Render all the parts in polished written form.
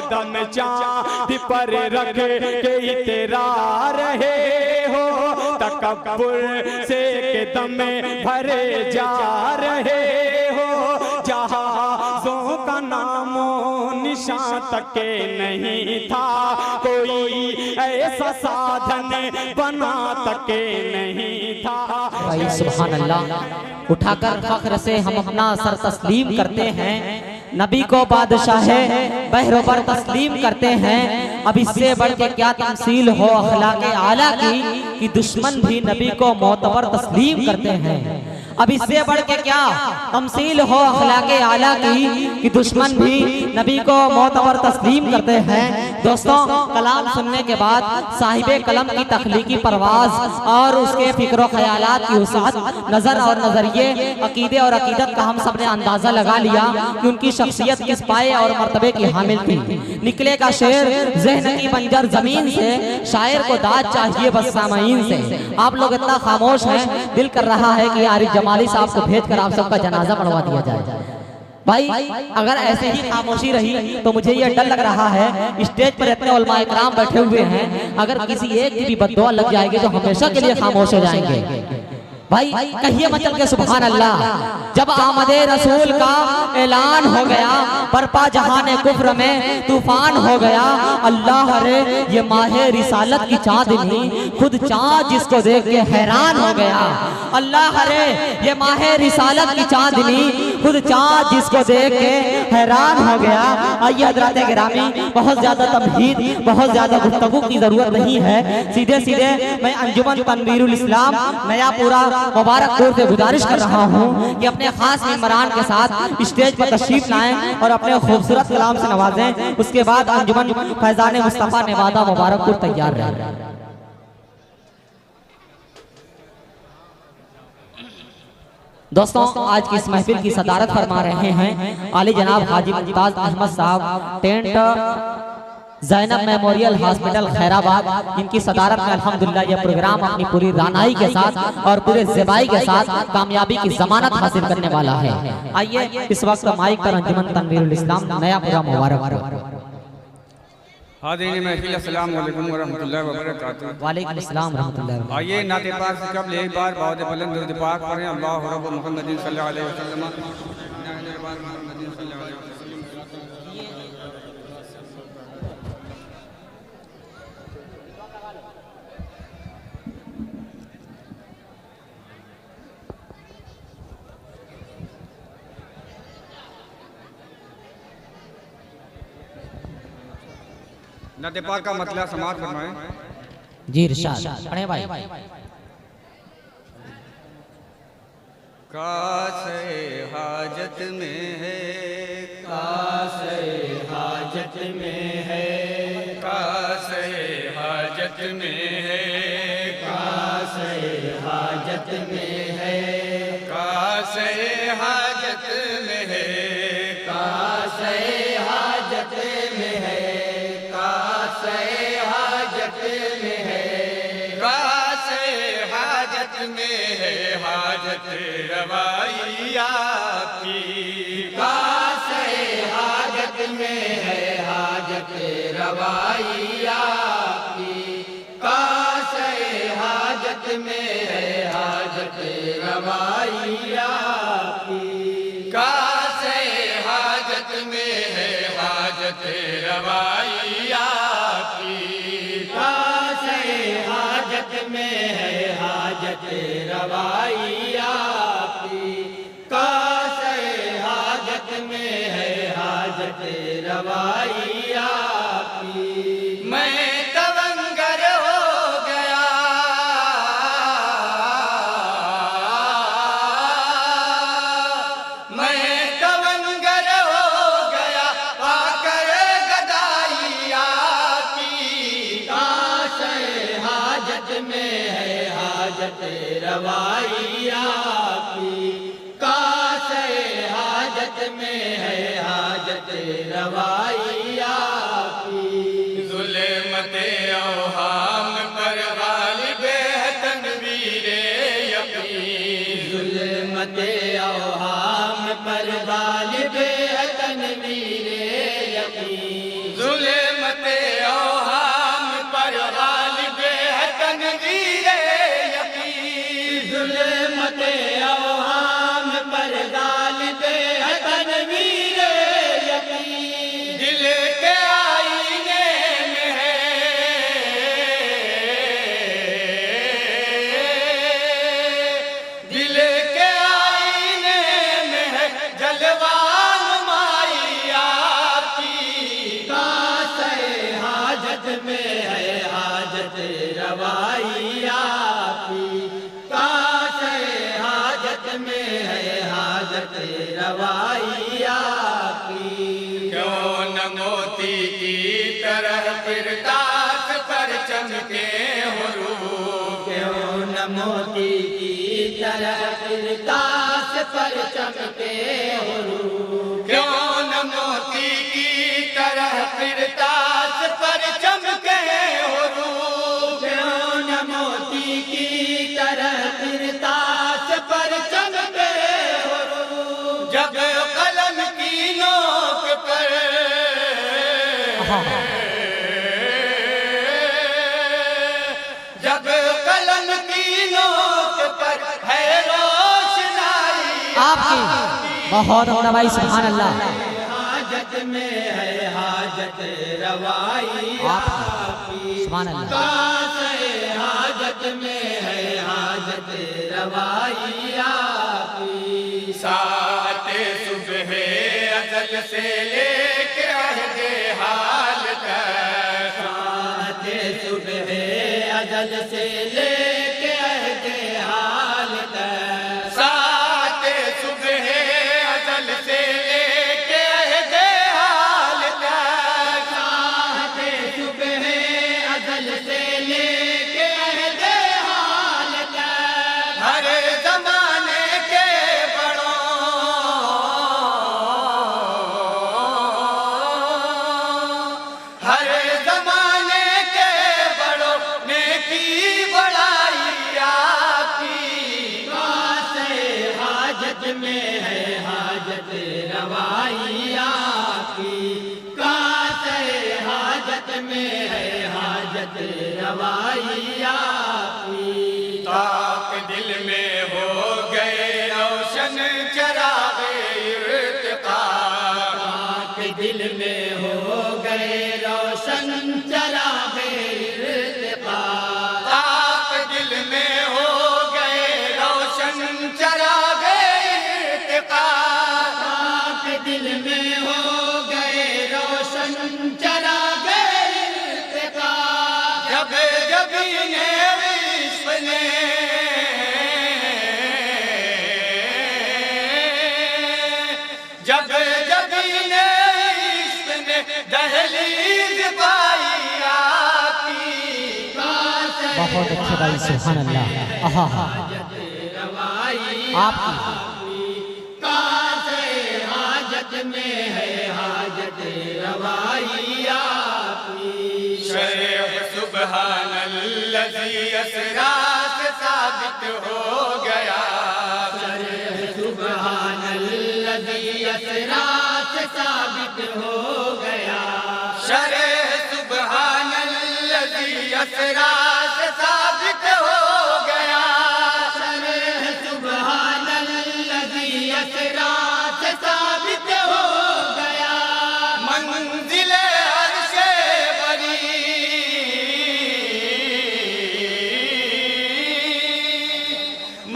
कदम चांद पर रख के तेरा रहे हो, तकब्बुर से कदम भरे जा रहे हो, जहाज़ों का नामो निशान तक नहीं था, कोई ऐसा साधन बना तक नहीं था। भाई सुभान अल्लाह, उठाकर फख्र से हम अपना सर तस्लीम करते हैं, नबी को बादशाह बहरो पर तस्लीम करते हैं। अब इससे बढ़ के क्या तमसील हो अखलाक़े आला की कि दुश्मन भी नबी को मोतबर तस्लीम करते हैं। अब इससे बढ़ के क्या तमसील हो अखलाक़े आला की कि दुश्मन भी नबी को मोतबर तस्लीम करते हैं। दोस्तों, कलाम सुनने के बाद साहिबे कलम की तख्लीकी परवाज़ और उसके फ़िक्र व ख़यालात की वसाअत, नज़र और नज़रिए, अक़ीदे और अक़ीदत का हम सब ने अंदाज़ा लगा लिया कि उनकी शख्सियत किस पाए और मर्तबे की हामिल थी। निकलेगा शेर ज़हन की बंजर ज़मीन से, शायर को दाद चाहिए बस सामईन से। आप लोग इतना खामोश हैं, दिल कर रहा है कि आरिफ जमाली साहब को भेज कर आप सबका जनाजा पढ़वा दिया जाए। भाई अगर ऐसे ही खामोशी रही तो मुझे ये डर लग रहा है, स्टेज पर इतने उलमा इकराम बैठे हुए हैं, अगर किसी एक की भी बद्दुआ लग जाएगी तो हमेशा के लिए खामोश हो जाएंगे। भाई कहिए मचल के सुभान अल्लाह। जब आमदे रसूल का ऐलान हो गया, बरपा जहाने कुफ्र में तूफान हो गया। अल्लाह रे ये माहे रिसालत की चांदनी, खुद चाँद जिसको देख के हैरान हो गया। अल्लाह रे ये माहे रिसालत की चांदनी, खुद चाँद जिसको देख के हैरान हो गया। आइए हज़रात गिरामी, बहुत ज़्यादा तमहीद, बहुत ज़्यादा गुफ्तगू की ज़रूरत नहीं है। सीधे सीधे मैं अंजुमन तनवीरुल इस्लाम नया पूरा मुबारकपुर से गुजारिश कर रहा हूँ कि अपने खास मेहमान के साथ स्टेज पर तशरीफ लाएं और अपने खूबसूरत कलाम से नवाजें। उसके बाद अंजुमन फैजान मुस्तफ़ा नेवादा मुबारकपुर तैयार रहे। दोस्तों, आज की इस महफिल की सदारत फरमा रहे हैं आली जनाब हाजी मुमताज अहमद साहब, tent Zainab memorial hospital Khairabad. इनकी सदारत में अल्हम्दुलिल्लाह यह प्रोग्राम अपनी पूरी रानाई के साथ और पूरे ज़िबाई के साथ कामयाबी की ज़मानत हासिल करने वाला है। आइए इस वक्त माइक पर अंजुमन तनवीरुल इस्लाम नया पूरा मुबारक। हाज़रीन महफिल, अस्सलाम वालेकुम व रहमतुल्लाहि व बरकातहू। वालेकुम अस्सलाम व रहमतुल्लाहि। आइए नाते पाक से कबल एक बार बहुत बुलंद दुरूद पाक पढ़ें। अल्लाहु रब्बु मुहम्मदिन सल्लल्लाहु अलैहि वसल्लम। नाते पाक का मतलब समाज फरमाएं। जी इरशाद पढ़े भाई। कासे हाजत में है, कासे हाजत में है, कासे हाजत में है, कासे हाजत में है, कासे हाजत में है, कासे हाजत में है, कासे हाजत में है, कासे हाजत में है हाजत रवाई आपकी, कासे हाजत में है हाजत रवाई आपकी, कासे हाजत में है हाजत रवाई आपकी, कासे हाजत में है हाजत रवाई आपकी, कासे हाजत में है हाजत रवाई आपकी, कासे हाजत में है हाजत रवाई आपकी। मैं तवंगर हो गया, मैं तवंगर हो गया पाकर गदाई आपकी, कासे हाजत में है हाजत रवाई आपकी, कासे हाजत में है हाजत रवाई आपकी। ज़ुल्मते औहाम पर गालिब है तनवीरे यकीन, ज़ुल्मते औहाम पर गालिब है तनवीरे यकीन, میں ہے حاجت روائی آپ کی، کاش حاجت میں ہے حاجت روائی آپ کی۔ کیوں نہ موتی کی طرح پرتاس پر چمکے حروف، کیوں نہ موتی کی طرح پرتاس پر چمکے حروف، کیوں نہ موتی کی طرح پرتاس پر چمکے حروف، کیوں نہ موتی کی طرح پرتاس پر چمکے حروف، جب قلم کی نوک پر جب قلم کی نوک پر ہے روشنائی آپ کی بہت عمدہ بھائی، سبحان اللہ۔ حاجت میں ہے حاجت روائی آپ کی، سبحان اللہ۔ کاش حاجت میں ہے حاجت روائی آپ کی۔ ساعت صبح ازل سے لے کے عہد حال تک، ساعت صبح ازل سے لے کے عہد حال تک، ساعت صبح ازل سے لے کے عہد حال تک، ساعت صبح ازل سے لے کے عہد حال تک، ہر زمانے کے بڑوں ہر زمانے کے بڑوں نے کی بڑائی آپ کی، کاش حاجت میں ہے حاجت روائی آپ کی، کاش حاجت میں ہے حاجت روائی آپ کی۔ تاک دل میں ہو گئے روشن چراغ ارتقا، پاک دل میں ہو گئے روشن چراغ ارتقا، تاک دل میں ہو گئے روشن چراغ ارتقا، پاک دل میں ہو گئے روشن چراغ ارتقا، جب جب انہیں عشق نے جب جب انہیں عشق نے دہلیز پائی آپ کی، بہت اچھے بھائی، سبحان اللہ۔ آہا روائی آپ کی کاش حاجت میں ہے حاجت روائی آپ کی۔ شیخ سبحان الذی اسرا سے ثابت ہو گیا، شرح سبحان الذی اسرا سے ثابت ہو گیا، شرح سبحان الذی اسرا سے ثابت ہو گیا، شرح سبحان الذی اسرا سے ثابت ہو گیا، منزل عرش بری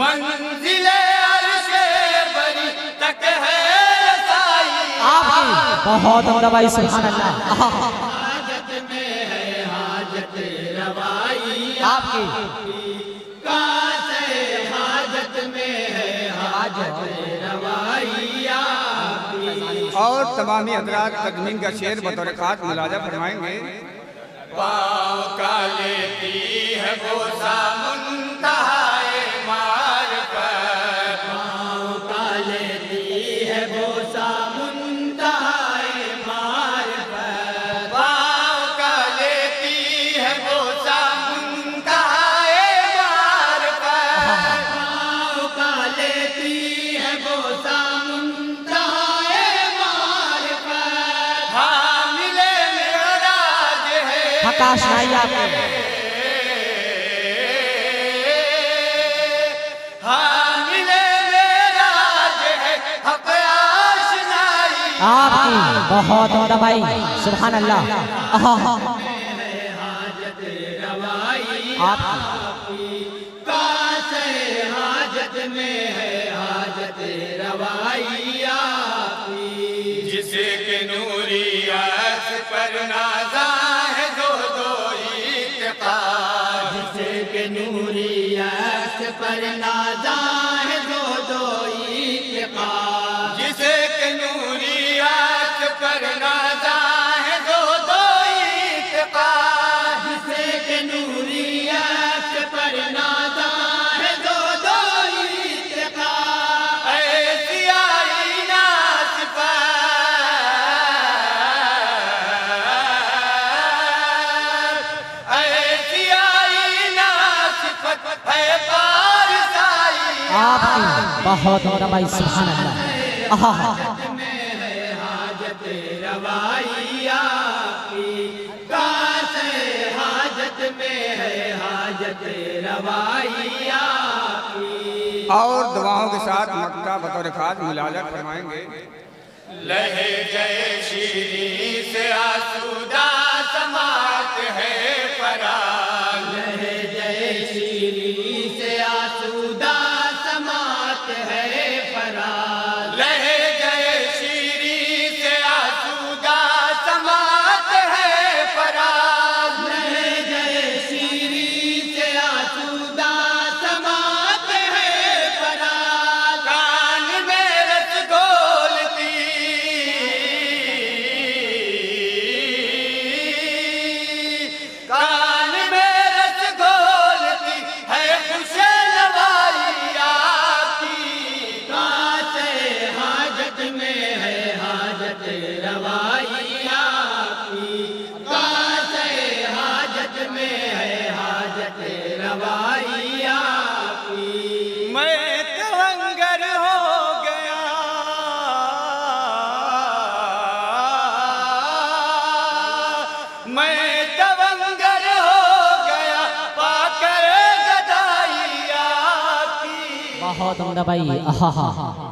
منزل عرش بری تک ہے رسائی آپ کی بہت عمدہ بھائی، سبحان اللہ۔ آہا حاجت میں ہے حاجت روائی آپ کی کاش حاجت میں ہے حاجت روائی آپ کی۔ اور تمامی حضرات تدمین کا شعر بطور خاص ملاحظہ فرمائیں گے۔ پاؤں کا لیتی ہے بوسہ منتہائے معرفت، پاؤں کا لیتی ہے بوسہ منتہائے معرفت، پاؤں کا لیتی ہے بوسہ منتہائے معرفت، پاؤں کا لیتی ہے بوسہ منتہائے معرفت، حامل معراج ہے حق آشنائی آپ کی حامل معراج ہے حق آشنائی آپ کی بہت عمدہ بھائی، سبحان اللہ۔ آہا حاجت روائی آپ کی کاش حاجت میں ہے حاجت روائی آپ کی۔ جسے کہ نوریات پر نازاں ہے زہد و अक्स पर नाज़ां है दो दो इत्तेक़ाद। जिसे के नूरी अक्स पर नाज़ां है दो दो इत्तेक़ाद। जिसे के नूरी अक्स पर नाज़ां है दो दो इत्तेक़ाद। ऐसी आईना सिफ़त, ऐसी आईना सिफ़त है पारसाई आपकी बहुत होगा भाई सुभान अल्लाह। आहा हाजत रवाई आपकी। काश हाजत में है हाजत रवाई आपकी। और दुआओं के साथ मक्का बतौर खास मुलाजा फरमाएंगे। लहे जय शीरी से आसूदा समात है फराग। लहे जय शीरी से आसूदा समात है फराग। लहे जय शीरी से आसूदा समात है फराग। लहे जय शीरी से आसूदा समात है फराग। कान में रस घोलती, कान में रस घोलती है खुश नवाई आपकी। काश हाजत में है हाजत रवाई आपकी। काश हाजत में है हाजत रवाई आपकी। मैं तवंगर हो गया, मैं तवंगर हो गया पाकर गदाई आपकी। बहुत होगा भाई। आहा